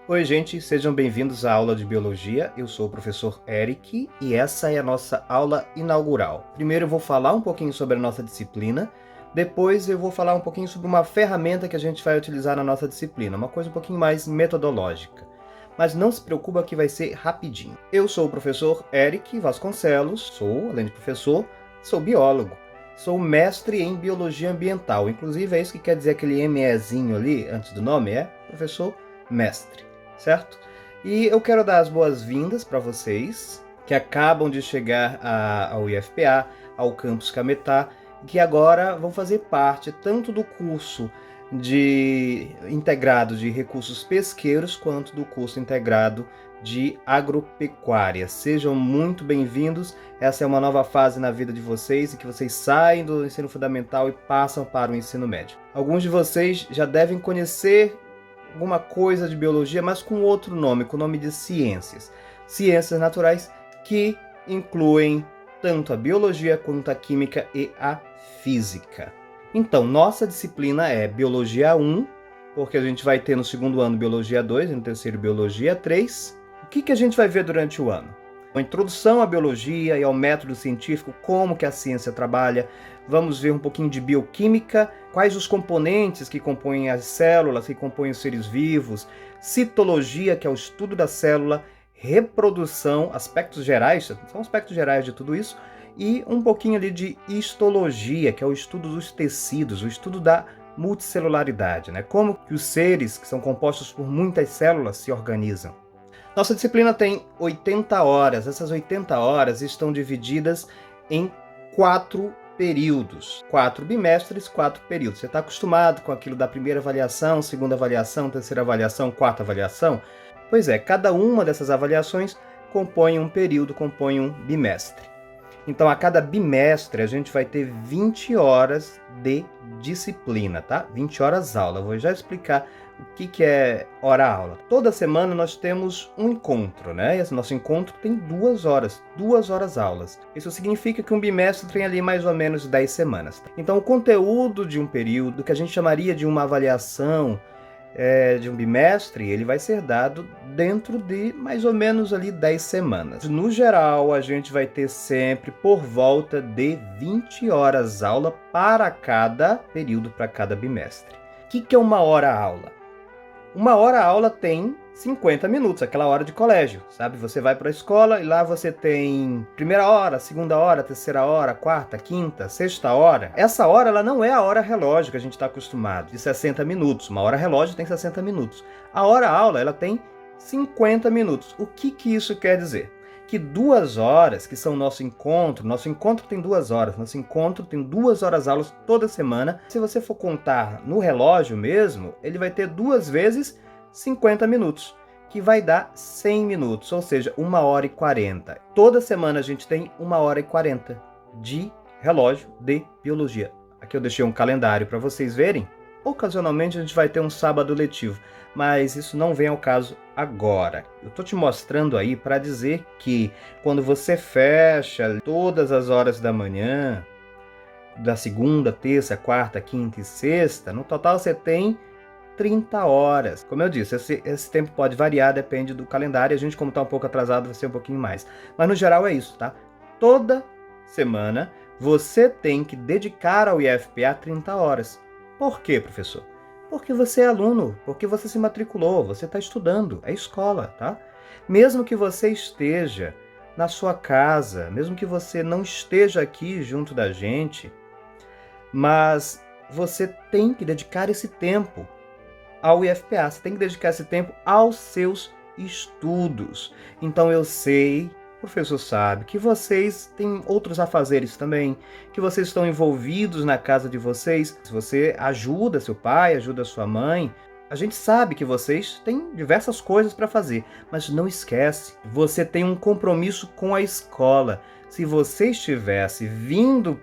Oi, gente, sejam bem-vindos à aula de Biologia. Eu sou o professor Eric e essa é a nossa aula inaugural. Primeiro eu vou falar um pouquinho sobre a nossa disciplina, depois eu vou falar um pouquinho sobre uma ferramenta que a gente vai utilizar na nossa disciplina, uma coisa um pouquinho mais metodológica. Mas não se preocupa que vai ser rapidinho. Eu sou o professor Eric Vasconcelos, além de professor, sou biólogo. Sou mestre em Biologia Ambiental, inclusive é isso que quer dizer aquele MEzinho ali antes do nome, é professor mestre. Certo? E eu quero dar as boas-vindas para vocês que acabam de chegar ao IFPA, ao Campus Cametá, que agora vão fazer parte tanto do curso integrado de recursos pesqueiros quanto do curso integrado de agropecuária. Sejam muito bem-vindos. Essa é uma nova fase na vida de vocês e que vocês saem do ensino fundamental e passam para o ensino médio. Alguns de vocês já devem conhecer alguma coisa de biologia, mas com outro nome, com o nome de ciências. Ciências naturais que incluem tanto a biologia quanto a química e a física. Então, nossa disciplina é Biologia 1, porque a gente vai ter no segundo ano Biologia 2 e no terceiro Biologia 3. O que a gente vai ver durante o ano? Uma introdução à biologia e ao método científico, como que a ciência trabalha. Vamos ver um pouquinho de bioquímica, quais os componentes que compõem as células, que compõem os seres vivos, citologia, que é o estudo da célula, reprodução, aspectos gerais, são aspectos gerais de tudo isso, e um pouquinho ali de histologia, que é o estudo dos tecidos, o estudo da multicelularidade, né? Como que os seres, que são compostos por muitas células, se organizam. Nossa disciplina tem 80 horas. Essas 80 horas estão divididas em 4 períodos. 4 bimestres, 4 períodos. Você está acostumado com aquilo da primeira avaliação, segunda avaliação, terceira avaliação, quarta avaliação? Pois é, cada uma dessas avaliações compõe um período, compõe um bimestre. Então, a cada bimestre, a gente vai ter 20 horas de disciplina, tá? 20 horas aula. Eu vou já explicar o que é hora-aula. Toda semana nós temos um encontro, né? Esse nosso encontro tem 2 horas aulas. Isso significa que um bimestre tem ali mais ou menos 10 semanas. Então, o conteúdo de um período, que a gente chamaria de uma avaliação de um bimestre, ele vai ser dado dentro de mais ou menos ali 10 semanas. No geral, a gente vai ter sempre por volta de 20 horas aula para cada período, para cada bimestre. O que é uma hora aula? Uma hora aula tem 50 minutos, aquela hora de colégio, sabe? Você vai para a escola e lá você tem primeira hora, segunda hora, terceira hora, quarta, quinta, sexta hora. Essa hora, ela não é a hora relógio que a gente está acostumado, de 60 minutos. Uma hora relógio tem 60 minutos. A hora aula, ela tem 50 minutos. O que isso quer dizer? Que 2 horas, que são o nosso encontro tem 2 horas, nosso encontro tem 2 horas aulas toda semana. Se você for contar no relógio mesmo, ele vai ter 2 vezes 50 minutos, que vai dar 100 minutos, ou seja, 1 hora e 40. Toda semana a gente tem 1 hora e 40 de relógio de biologia. Aqui eu deixei um calendário para vocês verem. Ocasionalmente a gente vai ter um sábado letivo, mas isso não vem ao caso agora. Eu estou te mostrando aí para dizer que quando você fecha todas as horas da manhã, da segunda, terça, quarta, quinta e sexta, no total você tem 30 horas. Como eu disse, esse tempo pode variar, depende do calendário. A gente, como está um pouco atrasado, vai ser um pouquinho mais. Mas no geral é isso, tá? Toda semana você tem que dedicar ao IFPA 30 horas. Por quê, professor? Porque você é aluno, porque você se matriculou, você está estudando, é escola, tá? Mesmo que você esteja na sua casa, mesmo que você não esteja aqui junto da gente, mas você tem que dedicar esse tempo ao IFPA, você tem que dedicar esse tempo aos seus estudos. Então eu sei, o professor sabe, que vocês têm outros afazeres também, que vocês estão envolvidos na casa de vocês. Se você ajuda seu pai, ajuda sua mãe, a gente sabe que vocês têm diversas coisas para fazer, mas não esquece, você tem um compromisso com a escola. Se você estivesse vindo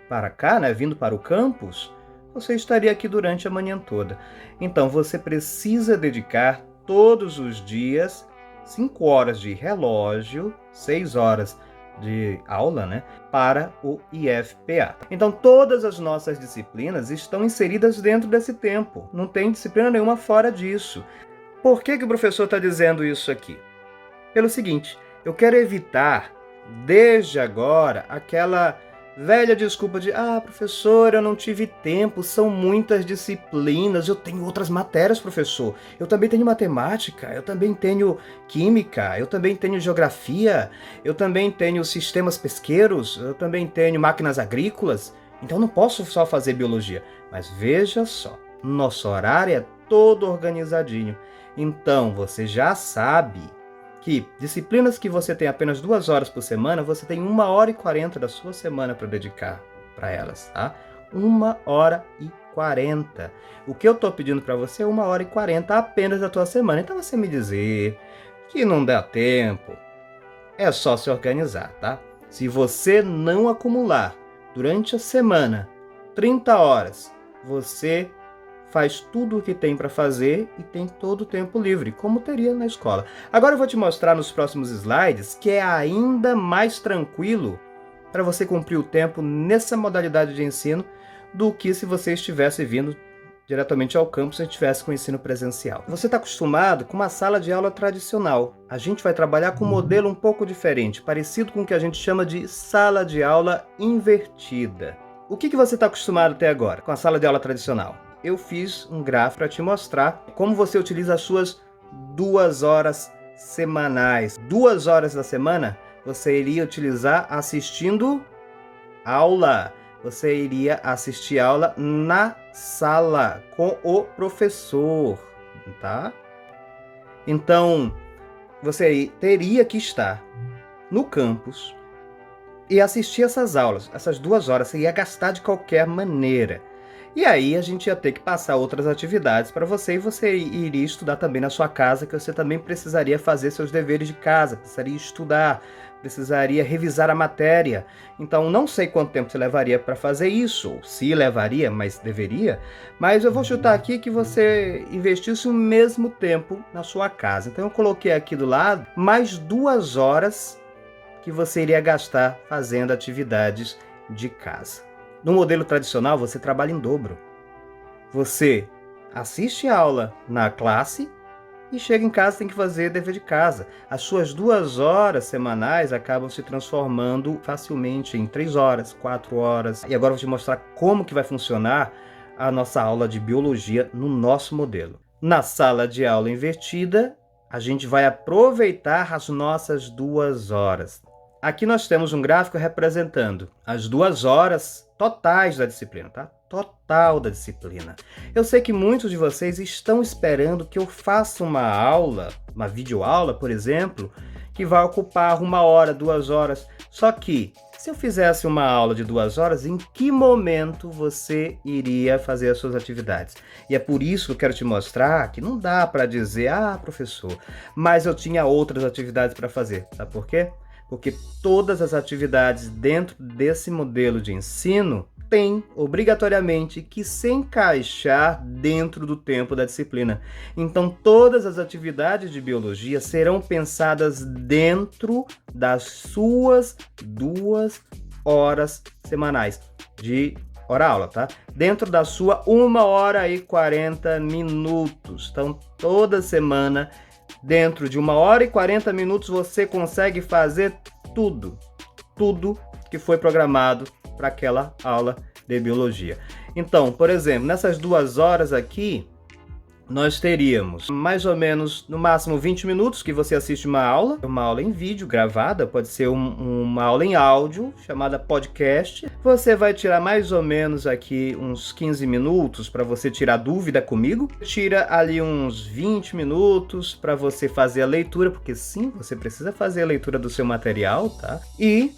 para cá, né, vindo para o campus, você estaria aqui durante a manhã toda. Então você precisa dedicar todos os dias 5 horas de relógio, 6 horas de aula, né, para o IFPA. Então todas as nossas disciplinas estão inseridas dentro desse tempo. Não tem disciplina nenhuma fora disso. Por que o professor está dizendo isso aqui? Pelo seguinte, eu quero evitar, desde agora, aquela velha desculpa de professor, eu não tive tempo, são muitas disciplinas, eu tenho outras matérias, professor. Eu também tenho matemática, eu também tenho química, eu também tenho geografia, eu também tenho sistemas pesqueiros, eu também tenho máquinas agrícolas, então não posso só fazer biologia. Mas veja só, nosso horário é todo organizadinho. Então você já sabe que disciplinas que você tem apenas 2 horas por semana, você tem 1h40 da sua semana para dedicar para elas, tá? 1h40. O que eu estou pedindo para você é 1h40 apenas da tua semana. Então você me dizer que não dá tempo, é só se organizar, tá? Se você não acumular durante a semana 30 horas, você faz tudo o que tem para fazer e tem todo o tempo livre, como teria na escola. Agora eu vou te mostrar nos próximos slides que é ainda mais tranquilo para você cumprir o tempo nessa modalidade de ensino do que se você estivesse vindo diretamente ao campus e estivesse com o ensino presencial. Você está acostumado com uma sala de aula tradicional. A gente vai trabalhar com um modelo um pouco diferente, parecido com o que a gente chama de sala de aula invertida. O que você está acostumado até agora com a sala de aula tradicional? Eu fiz um gráfico para te mostrar como você utiliza as suas 2 horas semanais. 2 horas da semana você iria utilizar assistindo aula. Você iria assistir aula na sala com o professor, tá? Então, você teria que estar no campus e assistir essas aulas. Essas 2 horas você ia gastar de qualquer maneira. E aí a gente ia ter que passar outras atividades para você e você iria estudar também na sua casa, que você também precisaria fazer seus deveres de casa, precisaria estudar, precisaria revisar a matéria. Então não sei quanto tempo você levaria para fazer isso, ou se levaria, mas deveria, mas eu vou chutar aqui que você investisse o mesmo tempo na sua casa. Então eu coloquei aqui do lado mais 2 horas que você iria gastar fazendo atividades de casa. No modelo tradicional, você trabalha em dobro. Você assiste a aula na classe e chega em casa e tem que fazer dever de casa. As suas 2 horas semanais acabam se transformando facilmente em 3 horas, 4 horas. E agora eu vou te mostrar como que vai funcionar a nossa aula de biologia no nosso modelo. Na sala de aula invertida, a gente vai aproveitar as nossas 2 horas. Aqui nós temos um gráfico representando as 2 horas totais da disciplina, tá? Total da disciplina. Eu sei que muitos de vocês estão esperando que eu faça uma aula, uma videoaula, por exemplo, que vai ocupar 1 hora, 2 horas. Só que, se eu fizesse uma aula de 2 horas, em que momento você iria fazer as suas atividades? E é por isso que eu quero te mostrar que não dá para dizer, professor, mas eu tinha outras atividades para fazer. Sabe por quê? Porque todas as atividades dentro desse modelo de ensino têm, obrigatoriamente, que se encaixar dentro do tempo da disciplina. Então, todas as atividades de biologia serão pensadas dentro das suas 2 horas semanais de hora-aula, tá? Dentro da sua 1h40. Então, toda semana, dentro de 1h40, você consegue fazer tudo que foi programado para aquela aula de biologia. Então, por exemplo, nessas 2 horas aqui, nós teríamos mais ou menos, no máximo, 20 minutos que você assiste uma aula em vídeo gravada, pode ser uma aula em áudio, chamada podcast. Você vai tirar mais ou menos aqui uns 15 minutos para você tirar dúvida comigo. Tira ali uns 20 minutos para você fazer a leitura, porque sim, você precisa fazer a leitura do seu material, tá? E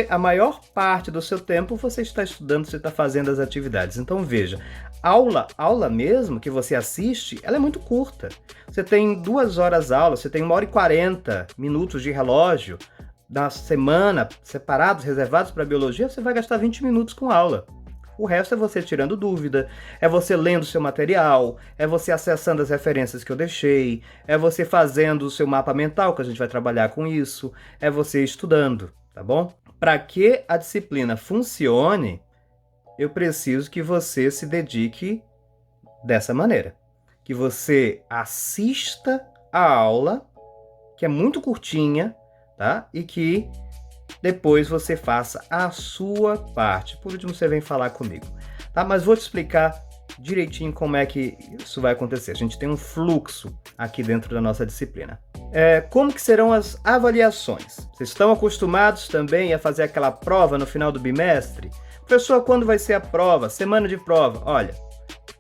a maior parte do seu tempo, você está estudando, você está fazendo as atividades. Então, veja, aula mesmo que você assiste, ela é muito curta. Você tem 2 horas aula, você tem 1h40 de relógio da semana separados, reservados para biologia, você vai gastar 20 minutos com aula. O resto é você tirando dúvida, é você lendo o seu material, é você acessando as referências que eu deixei, é você fazendo o seu mapa mental, que a gente vai trabalhar com isso, é você estudando, tá bom? Para que a disciplina funcione, eu preciso que você se dedique dessa maneira. que você assista a aula, que é muito curtinha, tá? E que depois você faça a sua parte. Por último, você vem falar comigo, tá? Mas vou te explicar direitinho como é que isso vai acontecer. A gente tem um fluxo aqui dentro da nossa disciplina. Como que serão as avaliações? Vocês estão acostumados também a fazer aquela prova no final do bimestre? Professor, quando vai ser a prova? Semana de prova. Olha,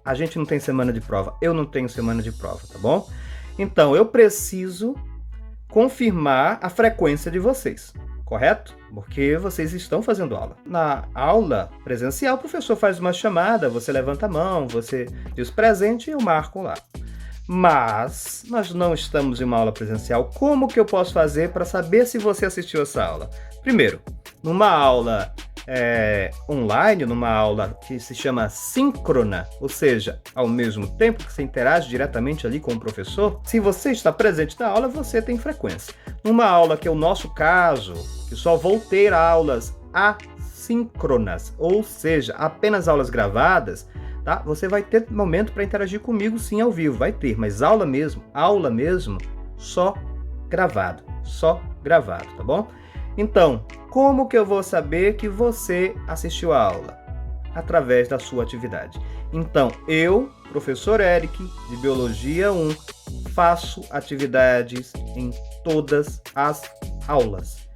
a gente não tem semana de prova. Eu não tenho semana de prova, tá bom? Então, eu preciso confirmar a frequência de vocês, correto? Porque vocês estão fazendo aula. Na aula presencial, o professor faz uma chamada, você levanta a mão, você diz presente e eu marco lá. Mas nós não estamos em uma aula presencial. Como que eu posso fazer para saber se você assistiu essa aula? Primeiro, numa aula online, numa aula que se chama síncrona, ou seja, ao mesmo tempo que você interage diretamente ali com o professor, se você está presente na aula, você tem frequência. Numa aula que é o nosso caso, que só vou ter aulas assíncronas, ou seja, apenas aulas gravadas, tá? Você vai ter momento para interagir comigo sim ao vivo, vai ter, mas aula mesmo, só gravado, tá bom? Então, como que eu vou saber que você assistiu a aula? Através da sua atividade. Então, eu, professor Eric, de Biologia 1, faço atividades em todas as aulas.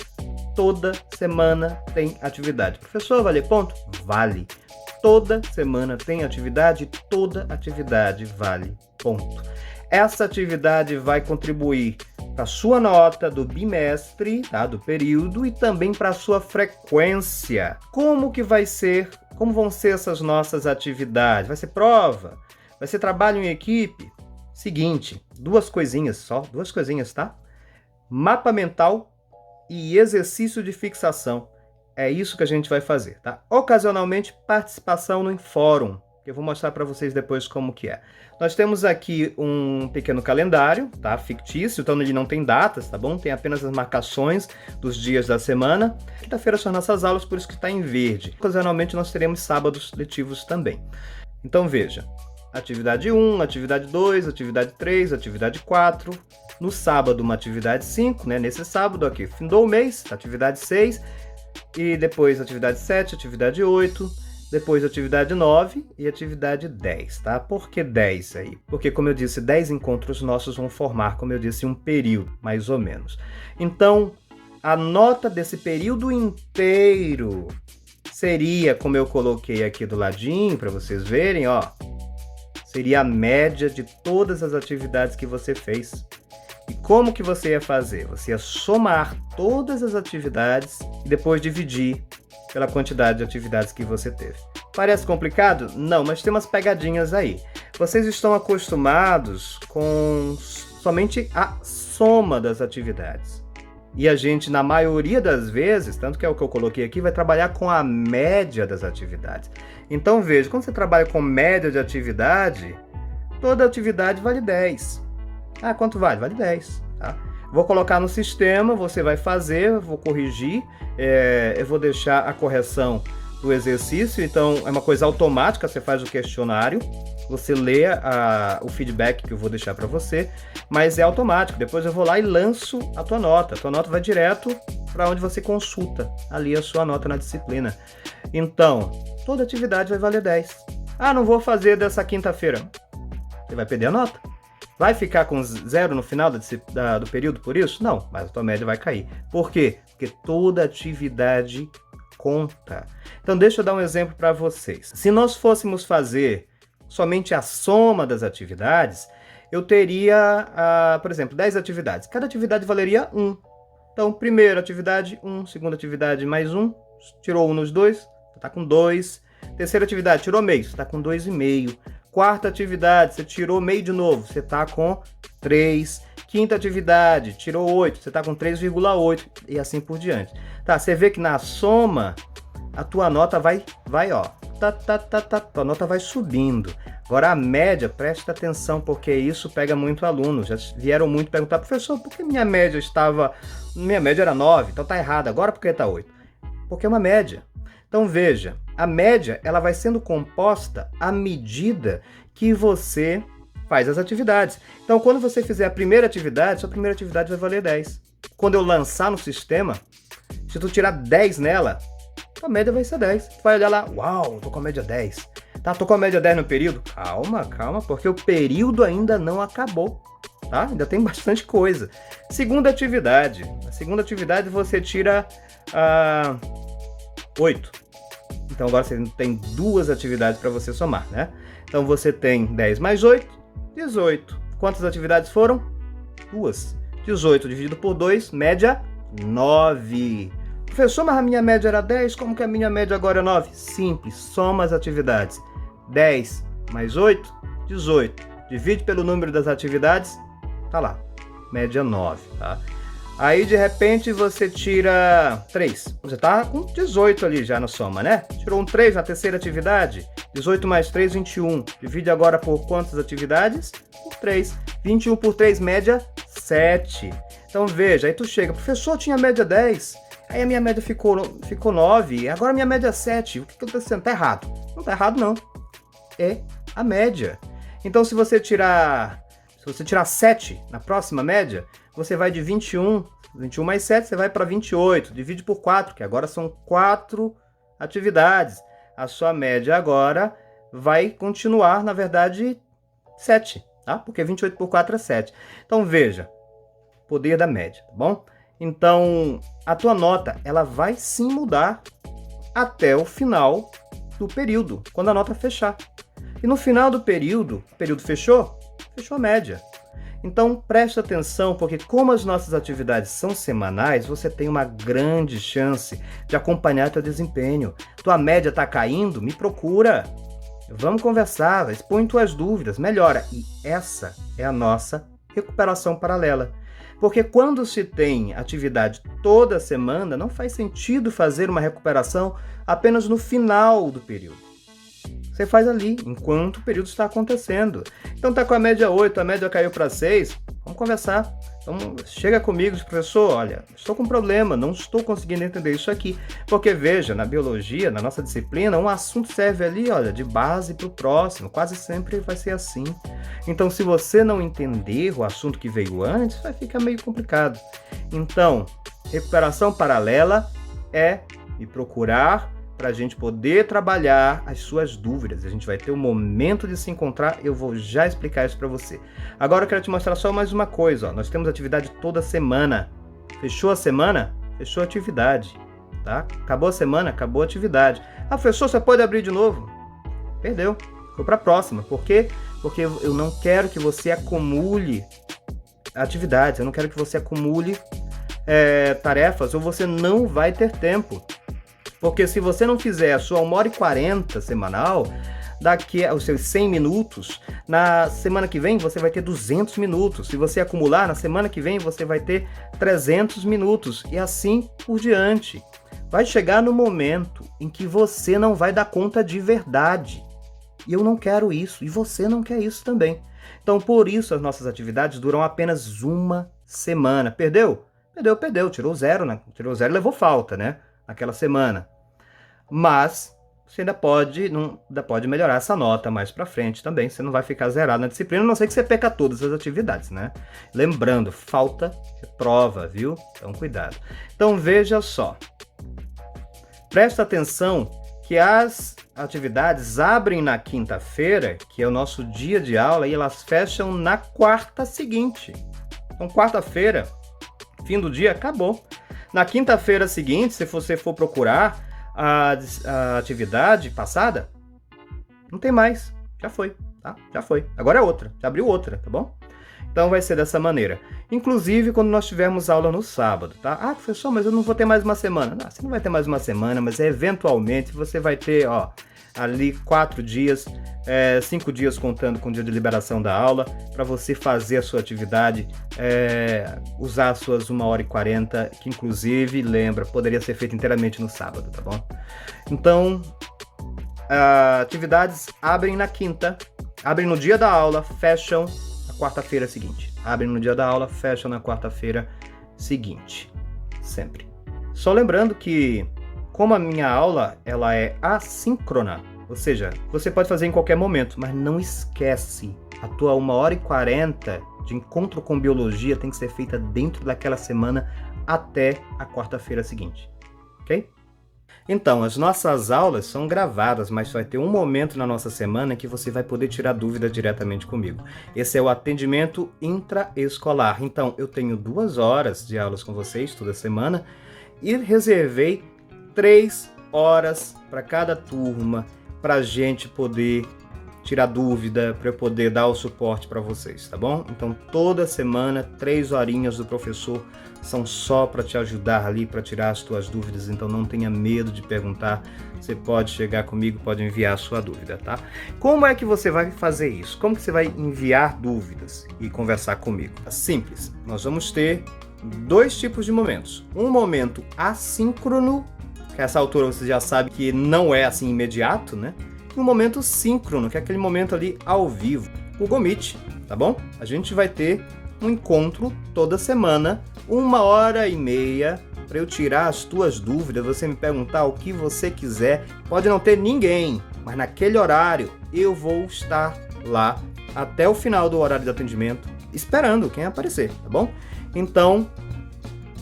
Toda semana tem atividade. Professor, vale ponto? Vale. Toda semana tem atividade, toda atividade vale ponto. Essa atividade vai contribuir para a sua nota do bimestre, tá? Do período, e também para a sua frequência. Como vão ser essas nossas atividades? Vai ser prova? Vai ser trabalho em equipe? Seguinte, duas coisinhas, tá? Mapa mental e exercício de fixação. É isso que a gente vai fazer, tá? Ocasionalmente, participação no fórum, que eu vou mostrar para vocês depois como que é. Nós temos aqui um pequeno calendário, tá? Fictício, então ele não tem datas, tá bom? Tem apenas as marcações dos dias da semana. Quinta-feira são nossas aulas, por isso que está em verde. Ocasionalmente nós teremos sábados letivos também. Então veja, atividade 1, atividade 2, atividade 3, atividade 4. No sábado uma atividade 5, né? Nesse sábado aqui, findou o mês, atividade 6. E depois atividade 7, atividade 8, depois atividade 9 e atividade 10, tá? Por que 10 aí? Porque, como eu disse, 10 encontros nossos vão formar, como eu disse, um período, mais ou menos. Então, a nota desse período inteiro seria, como eu coloquei aqui do ladinho, para vocês verem, ó, seria a média de todas as atividades que você fez. E como que você ia fazer? Você ia somar todas as atividades e depois dividir pela quantidade de atividades que você teve. Parece complicado? Não, mas tem umas pegadinhas aí. Vocês estão acostumados com somente a soma das atividades. E a gente, na maioria das vezes, tanto que é o que eu coloquei aqui, vai trabalhar com a média das atividades. Então veja, quando você trabalha com média de atividade, toda atividade vale 10. Ah, quanto vale? Vale 10, tá? Vou colocar no sistema, você vai fazer, vou corrigir, eu vou deixar a correção do exercício, então é uma coisa automática, você faz o questionário, você lê o feedback que eu vou deixar para você, mas é automático, depois eu vou lá e lanço a tua nota vai direto para onde você consulta ali a sua nota na disciplina. Então, toda atividade vai valer 10. Ah, não vou fazer dessa quinta-feira. Você vai perder a nota. Vai ficar com 0 no final do período por isso? Não, mas a tua média vai cair. Por quê? Porque toda atividade conta. Então deixa eu dar um exemplo para vocês. Se nós fôssemos fazer somente a soma das atividades, eu teria, por exemplo, 10 atividades. Cada atividade valeria 1. Então, primeira atividade, 1. Segunda atividade, mais 1. Tirou 1 nos dois, está com 2. Terceira atividade, tirou meio, você está com 2,5. Quarta atividade, você tirou meio de novo, você está com 3. Quinta atividade, tirou 8, você está com 3,8 e assim por diante. Tá, você vê que na soma, a tua nota vai ó, tua nota vai subindo. Agora a média, presta atenção, porque isso pega muito aluno. Já vieram muito perguntar, professor, por que minha média era 9, então tá errado, agora por que tá 8? Porque é uma média. Então veja, a média ela vai sendo composta à medida que você faz as atividades. Então, quando você fizer a primeira atividade, sua primeira atividade vai valer 10. Quando eu lançar no sistema, se tu tirar 10 nela, a média vai ser 10. Tu vai olhar lá, uau, tô com a média 10. Tá, tô com a média 10 no período? Calma, porque o período ainda não acabou, tá? Ainda tem bastante coisa. Segunda atividade. Na segunda atividade você tira 8. Então agora você tem 2 atividades para você somar, né? Então você tem 10 mais 8, 18. Quantas atividades foram? 2. 18 dividido por 2, média 9. Professor, mas a minha média era 10, como que a minha média agora é 9? Simples, soma as atividades. 10 mais 8, 18. Divide pelo número das atividades, tá lá, média 9, tá? Aí, de repente, você tira 3. Você tá com 18 ali já na soma, né? Tirou um 3 na terceira atividade. 18 mais 3, 21. Divide agora por quantas atividades? Por 3. 21 por 3, média 7. Então, veja, aí tu chega, professor, tinha média 10. Aí a minha média ficou 9. Agora a minha média é 7. O que eu tô dizendo? Tá errado. Não tá errado, não. É a média. Então, se você tirar 7 na próxima média, você vai de 21 mais 7, você vai para 28. Divide por 4, que agora são 4 atividades. A sua média agora vai continuar, na verdade, 7, tá? Porque 28 por 4 é 7. Então, veja, poder da média, tá bom? Então, a tua nota, ela vai sim mudar até o final do período, quando a nota fechar. E no final do período, o período fechou a média. Então, preste atenção, porque como as nossas atividades são semanais, você tem uma grande chance de acompanhar teu desempenho. Tua média está caindo? Me procura. Vamos conversar, expõe tuas dúvidas, melhora. E essa é a nossa recuperação paralela. Porque quando se tem atividade toda semana, não faz sentido fazer uma recuperação apenas no final do período. Você faz ali, enquanto o período está acontecendo. Então tá com a média 8, a média caiu para 6, vamos conversar. Então chega comigo e diz, professor, olha, estou com um problema, não estou conseguindo entender isso aqui. Porque veja, na biologia, na nossa disciplina, um assunto serve ali, olha, de base para o próximo, quase sempre vai ser assim. Então se você não entender o assunto que veio antes, vai ficar meio complicado. Então, recuperação paralela é me procurar para a gente poder trabalhar as suas dúvidas. A gente vai ter um momento de se encontrar, eu vou já explicar isso para você. Agora eu quero te mostrar só mais uma coisa, ó. Nós temos atividade toda semana. Fechou a semana? Fechou a atividade, tá? Acabou a semana? Acabou a atividade. Ah, professor, você pode abrir de novo? Perdeu. Foi para a próxima. Por quê? Porque eu não quero que você acumule atividades, eu não quero que você acumule tarefas, ou você não vai ter tempo. Porque se você não fizer a sua 1h40 semanal, daqui aos seus 100 minutos, na semana que vem você vai ter 200 minutos. Se você acumular, na semana que vem você vai ter 300 minutos. E assim por diante. Vai chegar no momento em que você não vai dar conta de verdade. E eu não quero isso. E você não quer isso também. Então, por isso, as nossas atividades duram apenas uma semana. Perdeu? Perdeu. Tirou zero, né? Tirou zero e levou falta, né? Naquela semana. Mas você ainda pode melhorar essa nota mais pra frente também. Você não vai ficar zerado na disciplina, a não ser que você perca todas as atividades, né? Lembrando, falta é prova, viu? Então, cuidado. Então, veja só. Presta atenção que as atividades abrem na quinta-feira, que é o nosso dia de aula, e elas fecham na quarta seguinte. Então, quarta-feira, fim do dia, acabou. Na quinta-feira seguinte, se você for procurar a atividade passada, não tem mais, já foi, tá? Já foi. Agora é outra, já abriu outra, tá bom? Então vai ser dessa maneira. Inclusive quando nós tivermos aula no sábado, tá? Ah, professor, mas eu não vou ter mais uma semana. Não, você não vai ter mais uma semana, mas eventualmente você vai ter, ó, ali 4 dias, 5 dias contando com o dia de liberação da aula, para você fazer a sua atividade, usar as suas 1h40, que inclusive, lembra, poderia ser feita inteiramente no sábado, tá bom? Então, atividades abrem na quinta, abrem no dia da aula, fecham na quarta-feira seguinte. Abrem no dia da aula, fecham na quarta-feira seguinte, sempre. Só lembrando que, como a minha aula ela é assíncrona, ou seja, você pode fazer em qualquer momento, mas não esquece A tua 1h40 de encontro com biologia tem que ser feita dentro daquela semana até a quarta-feira seguinte, ok? Então, as nossas aulas são gravadas, mas vai ter um momento na nossa semana que você vai poder tirar dúvida diretamente comigo. Esse é o atendimento intraescolar. Então, eu tenho 2 horas de aulas com vocês toda semana e reservei 3 horas para cada turma, para a gente poder tirar dúvida, para eu poder dar o suporte para vocês, tá bom? Então, toda semana, 3 horinhas do professor são só para te ajudar ali, para tirar as tuas dúvidas. Então, não tenha medo de perguntar. Você pode chegar comigo, pode enviar a sua dúvida, tá? Como é que você vai fazer isso? Como que você vai enviar dúvidas e conversar comigo? É simples. Nós vamos ter 2 tipos de momentos. Um momento assíncrono, que a essa altura você já sabe que não é assim imediato, né? Um momento síncrono, que é aquele momento ali ao vivo, Google Meet, tá bom? A gente vai ter um encontro toda semana, 1h30, para eu tirar as tuas dúvidas, você me perguntar o que você quiser. Pode não ter ninguém, mas naquele horário eu vou estar lá até o final do horário de atendimento, esperando quem aparecer, tá bom? Então,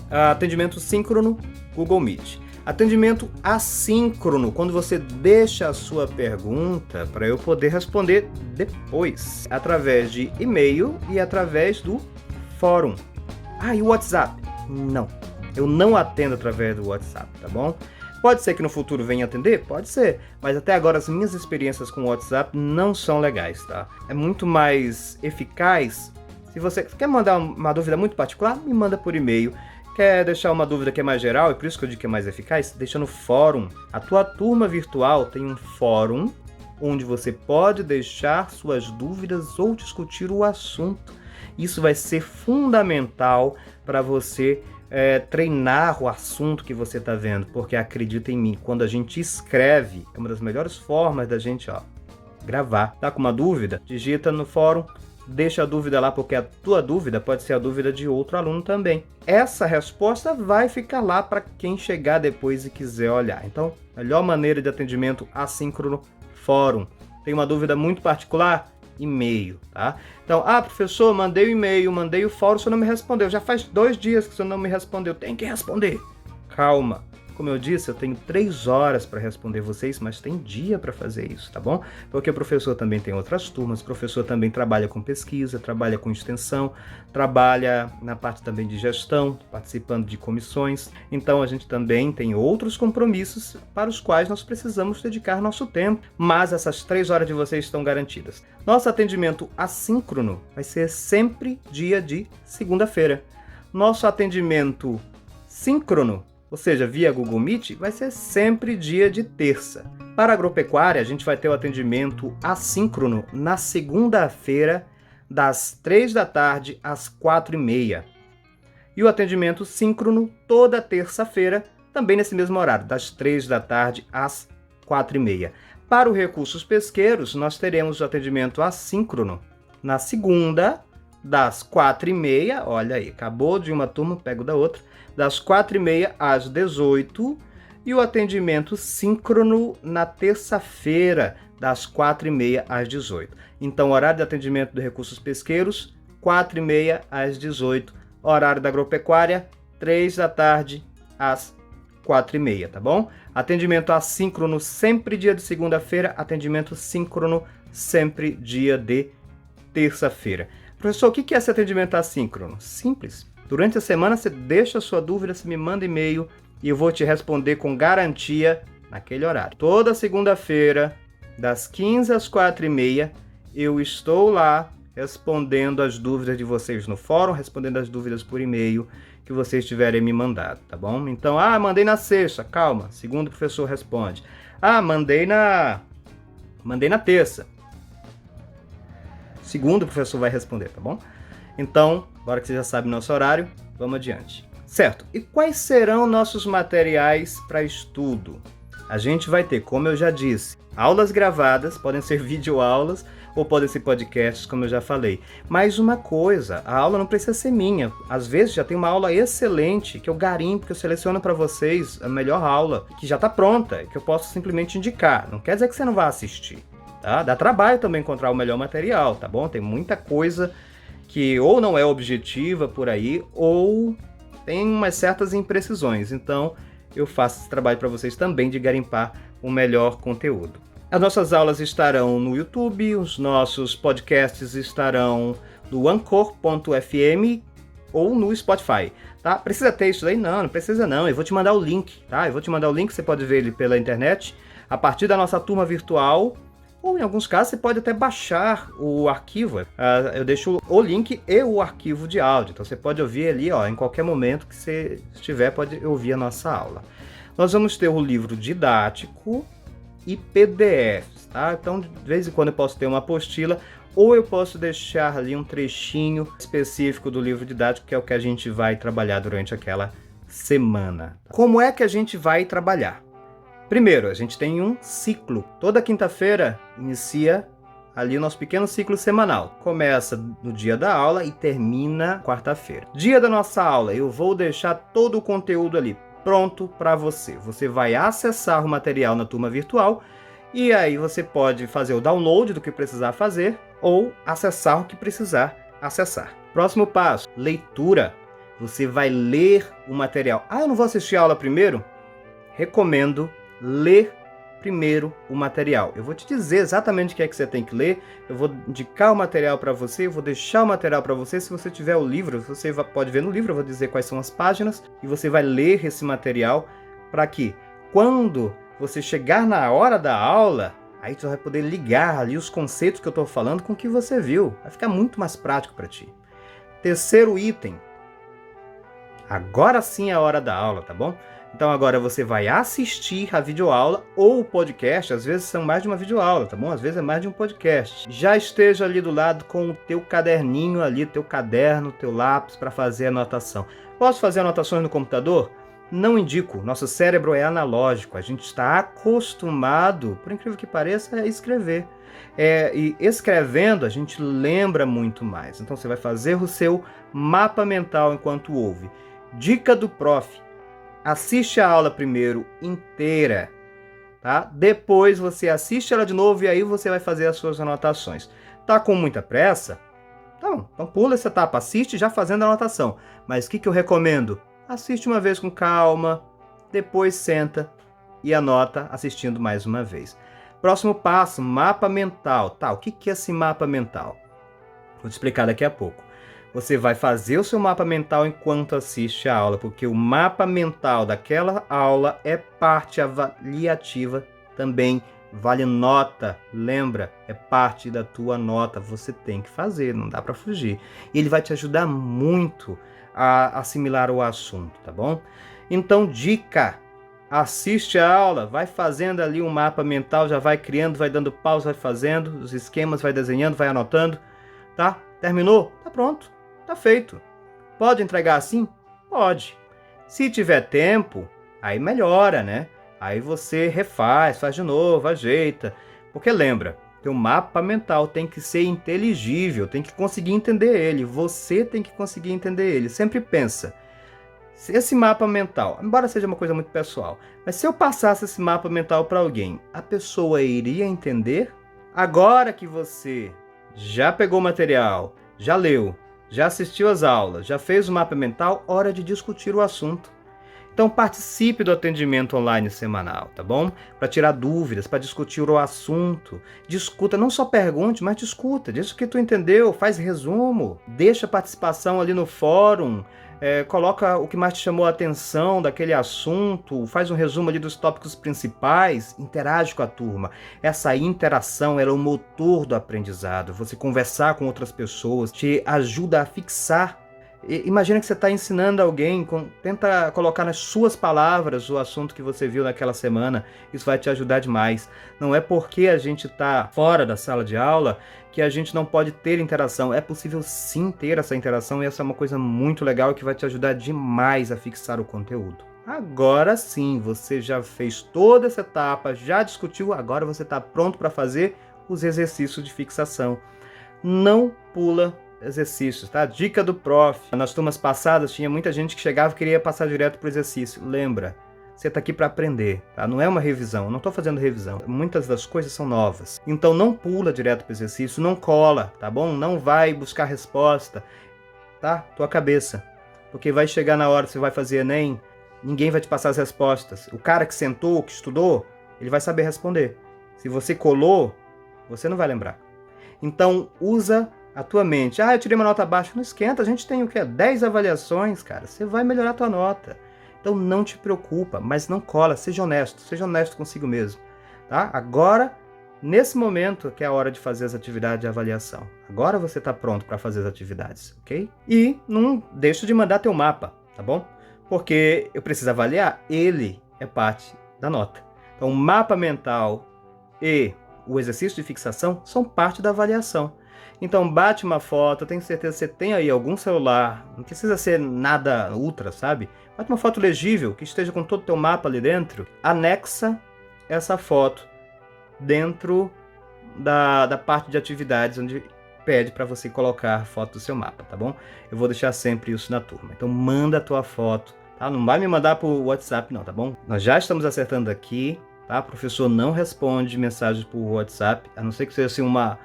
atendimento síncrono, Google Meet. Atendimento assíncrono, quando você deixa a sua pergunta para eu poder responder depois, através de e-mail e através do fórum. E o WhatsApp? Não, eu não atendo através do WhatsApp, tá bom? Pode ser que no futuro venha atender? Pode ser, mas até agora as minhas experiências com o WhatsApp não são legais, tá? É muito mais eficaz. Se você quer mandar uma dúvida muito particular, me manda por e-mail. Quer deixar uma dúvida que é mais geral, e por isso que eu digo que é mais eficaz? Deixa no fórum. A tua turma virtual tem um fórum onde você pode deixar suas dúvidas ou discutir o assunto. Isso vai ser fundamental para você treinar o assunto que você está vendo, porque acredita em mim, quando a gente escreve, é uma das melhores formas da gente gravar. Tá com uma dúvida? Digita no fórum. Deixa a dúvida lá, porque a tua dúvida pode ser a dúvida de outro aluno também. Essa resposta vai ficar lá para quem chegar depois e quiser olhar. Então, melhor maneira de atendimento assíncrono, fórum. Tem uma dúvida muito particular? E-mail, tá? Então, professor, mandei o e-mail, mandei o fórum, o senhor não me respondeu. Já faz 2 dias que o senhor não me respondeu. Tem que responder. Calma. Como eu disse, eu tenho 3 horas para responder vocês, mas tem dia para fazer isso, tá bom? Porque o professor também tem outras turmas, o professor também trabalha com pesquisa, trabalha com extensão, trabalha na parte também de gestão, participando de comissões. Então a gente também tem outros compromissos para os quais nós precisamos dedicar nosso tempo, mas essas 3 horas de vocês estão garantidas. Nosso atendimento assíncrono vai ser sempre dia de segunda-feira. Nosso atendimento síncrono, ou seja, via Google Meet, vai ser sempre dia de terça. Para a agropecuária, a gente vai ter o atendimento assíncrono na segunda-feira, das 3 da tarde às 4h30. E o atendimento síncrono toda terça-feira, também nesse mesmo horário, das 3 da tarde às 4h30. Para os recursos pesqueiros, nós teremos o atendimento assíncrono na segunda, das 4h30, olha aí, acabou de uma turma, pego da outra, das 4h30 às 18h, e o atendimento síncrono na terça-feira, das 4h30 às 18h. Então, horário de atendimento de recursos pesqueiros, 4h30 às 18h. Horário da agropecuária, 3 da tarde às 4h30, tá bom? Atendimento assíncrono sempre dia de segunda-feira, atendimento síncrono sempre dia de terça-feira. Professor, o que é esse atendimento assíncrono? Simples. Durante a semana você deixa a sua dúvida, você me manda e-mail e eu vou te responder com garantia naquele horário. Toda segunda-feira, das 15 às 4h30, eu estou lá respondendo as dúvidas de vocês no fórum, respondendo as dúvidas por e-mail que vocês tiverem me mandado, tá bom? Então, mandei na sexta, calma, segundo o professor responde. Mandei na terça. Segundo o professor vai responder, tá bom? Então, agora que você já sabe o nosso horário, vamos adiante. Certo, e quais serão nossos materiais para estudo? A gente vai ter, como eu já disse, aulas gravadas, podem ser videoaulas ou podem ser podcasts, como eu já falei. Mais uma coisa, a aula não precisa ser minha. Às vezes já tem uma aula excelente, que eu garimpo, que eu seleciono para vocês a melhor aula, que já está pronta, que eu posso simplesmente indicar. Não quer dizer que você não vá assistir. tá? Dá trabalho também encontrar o melhor material, tá bom? Tem muita coisa que ou não é objetiva por aí, ou tem umas certas imprecisões. Então, eu faço esse trabalho para vocês também de garimpar o melhor conteúdo. As nossas aulas estarão no YouTube, os nossos podcasts estarão no Anchor.fm ou no Spotify, tá? Precisa ter isso aí? Não precisa não. Eu vou te mandar o link, tá? Eu vou te mandar o link, você pode ver ele pela internet, a partir da nossa turma virtual, ou em alguns casos você pode até baixar o arquivo. Eu deixo o link e o arquivo de áudio, então você pode ouvir ali, ó, em qualquer momento que você estiver, pode ouvir a nossa aula. Nós vamos ter o livro didático e PDFs, tá? Então, de vez em quando eu posso ter uma apostila, ou eu posso deixar ali um trechinho específico do livro didático, que é o que a gente vai trabalhar durante aquela semana. Como é que a gente vai trabalhar? Primeiro, a gente tem um ciclo. Toda quinta-feira inicia ali o nosso pequeno ciclo semanal. Começa no dia da aula e termina quarta-feira. Dia da nossa aula, eu vou deixar todo o conteúdo ali pronto para você. Você vai acessar o material na turma virtual e aí você pode fazer o download do que precisar fazer ou acessar o que precisar acessar. Próximo passo, leitura. Você vai ler o material. Eu não vou assistir a aula primeiro? Recomendo ler primeiro o material. Eu vou te dizer exatamente o que é que você tem que ler, eu vou indicar o material para você, eu vou deixar o material para você. Se você tiver o livro, você pode ver no livro, eu vou dizer quais são as páginas, e você vai ler esse material para que, quando você chegar na hora da aula, aí você vai poder ligar ali os conceitos que eu estou falando com o que você viu. Vai ficar muito mais prático para ti. Terceiro item. Agora sim é a hora da aula, tá bom? Então agora você vai assistir a videoaula ou o podcast, às vezes são mais de uma videoaula, tá bom? Às vezes é mais de um podcast. Já esteja ali do lado com o teu caderninho ali, teu caderno, teu lápis para fazer a anotação. Posso fazer anotações no computador? Não indico, nosso cérebro é analógico, a gente está acostumado, por incrível que pareça, a escrever. E escrevendo a gente lembra muito mais. Então você vai fazer o seu mapa mental enquanto ouve. Dica do prof. Assiste a aula primeiro inteira, tá? Depois você assiste ela de novo e aí você vai fazer as suas anotações. Tá com muita pressa? Tá bom, então pula essa etapa, assiste já fazendo a anotação. Mas o que eu recomendo? Assiste uma vez com calma, depois senta e anota assistindo mais uma vez. Próximo passo, mapa mental. Tá, o que é esse mapa mental? Vou te explicar daqui a pouco. Você vai fazer o seu mapa mental enquanto assiste a aula, porque o mapa mental daquela aula é parte avaliativa também, vale nota, lembra? É parte da tua nota, você tem que fazer, não dá para fugir. E ele vai te ajudar muito a assimilar o assunto, tá bom? Então, dica, assiste a aula, vai fazendo ali um mapa mental, já vai criando, vai dando pausa, vai fazendo os esquemas, vai desenhando, vai anotando, tá? Terminou? Tá pronto. Tá feito. Pode entregar assim? Pode. Se tiver tempo, aí melhora, né? Aí você refaz, faz de novo, ajeita. Porque lembra, teu mapa mental tem que ser inteligível, tem que conseguir entender ele. Você tem que conseguir entender ele. Sempre pensa, se esse mapa mental, embora seja uma coisa muito pessoal, mas se eu passasse esse mapa mental para alguém, a pessoa iria entender? Agora que você já pegou o material, já leu, já assistiu às aulas, já fez o mapa mental, hora de discutir o assunto. Então participe do atendimento online semanal, tá bom? Para tirar dúvidas, para discutir o assunto. Discuta, não só pergunte, mas discuta. Diz o que tu entendeu, faz resumo, deixa a participação ali no fórum, coloca o que mais te chamou a atenção daquele assunto, faz um resumo ali dos tópicos principais, interage com a turma. Essa interação é o motor do aprendizado. Você conversar com outras pessoas te ajuda a fixar. Imagina que você está ensinando alguém, tenta colocar nas suas palavras o assunto que você viu naquela semana, isso vai te ajudar demais. Não é porque a gente está fora da sala de aula que a gente não pode ter interação, é possível sim ter essa interação e essa é uma coisa muito legal que vai te ajudar demais a fixar o conteúdo. Agora sim, você já fez toda essa etapa, já discutiu, agora você está pronto para fazer os exercícios de fixação. Não pula exercícios, tá? Dica do prof. Nas turmas passadas tinha muita gente que chegava e queria passar direto para o exercício. Lembra, Você está aqui para aprender, tá? Não é uma revisão, eu não estou fazendo revisão. Muitas das coisas são novas. Então não pula direto para o exercício, não cola, tá bom? Não vai buscar resposta, tá? Tua cabeça. Porque vai chegar na hora que você vai fazer Enem, ninguém vai te passar as respostas. O cara que sentou, que estudou, ele vai saber responder. Se você colou, você não vai lembrar. Então usa a tua mente. Eu tirei uma nota baixa. Não esquenta, a gente tem o quê? 10 avaliações, cara. Você vai melhorar a tua nota. Então não te preocupa, mas não cola. Seja honesto consigo mesmo. Tá? Agora, nesse momento, que é a hora de fazer as atividades de avaliação. Agora você está pronto para fazer as atividades, ok? E não deixa de mandar teu mapa, tá bom? Porque eu preciso avaliar, ele é parte da nota. Então o mapa mental e o exercício de fixação são parte da avaliação. Então bate uma foto, eu tenho certeza que você tem aí algum celular, não precisa ser nada ultra, sabe? Bate uma foto legível, que esteja com todo o teu mapa ali dentro, anexa essa foto dentro da parte de atividades, onde pede para você colocar a foto do seu mapa, tá bom? Eu vou deixar sempre isso na turma. Então manda a tua foto, tá? Não vai me mandar por WhatsApp não, tá bom? Nós já estamos acertando aqui, tá? O professor não responde mensagens por WhatsApp, a não ser que seja assim uma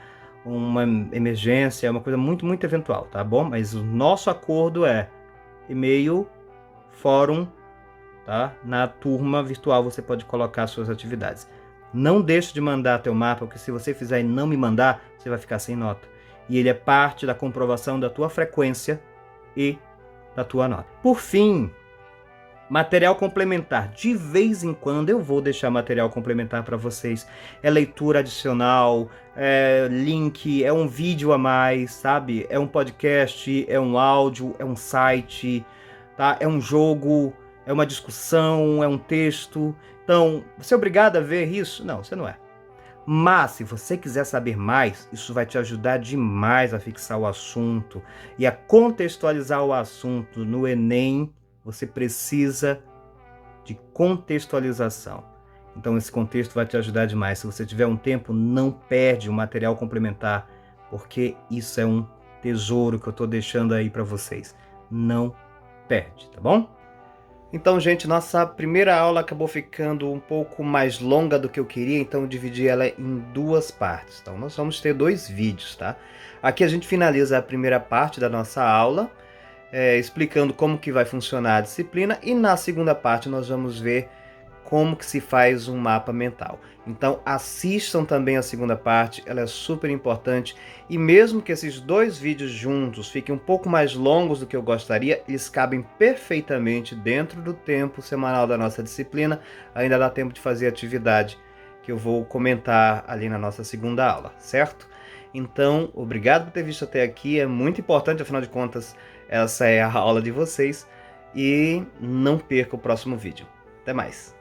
emergência, uma coisa muito, muito eventual, tá bom? Mas o nosso acordo é e-mail, fórum, tá? Na turma virtual você pode colocar suas atividades. Não deixe de mandar teu mapa, porque se você fizer e não me mandar, você vai ficar sem nota. E ele é parte da comprovação da tua frequência e da tua nota. Por fim, material complementar. De vez em quando eu vou deixar material complementar para vocês. É leitura adicional, é link, é um vídeo a mais, sabe? É um podcast, é um áudio, é um site, tá? É um jogo, é uma discussão, é um texto. Então, você é obrigado a ver isso? Não, você não é. Mas, se você quiser saber mais, isso vai te ajudar demais a fixar o assunto e a contextualizar o assunto no Enem. Você precisa de contextualização. Então esse contexto vai te ajudar demais. Se você tiver um tempo, não perde o material complementar, porque isso é um tesouro que eu estou deixando aí para vocês. Não perde, tá bom? Então, gente, nossa primeira aula acabou ficando um pouco mais longa do que eu queria, então eu dividi ela em duas partes. Então nós vamos ter 2 vídeos, tá? Aqui a gente finaliza a primeira parte da nossa aula, explicando como que vai funcionar a disciplina, e na segunda parte nós vamos ver como que se faz um mapa mental. Então assistam também a segunda parte, ela é super importante, e mesmo que esses 2 vídeos juntos fiquem um pouco mais longos do que eu gostaria, eles cabem perfeitamente dentro do tempo semanal da nossa disciplina. Ainda dá tempo de fazer a atividade que eu vou comentar ali na nossa segunda aula, certo? Então, obrigado por ter visto até aqui, é muito importante, afinal de contas, essa é a aula de vocês, e não perca o próximo vídeo. Até mais!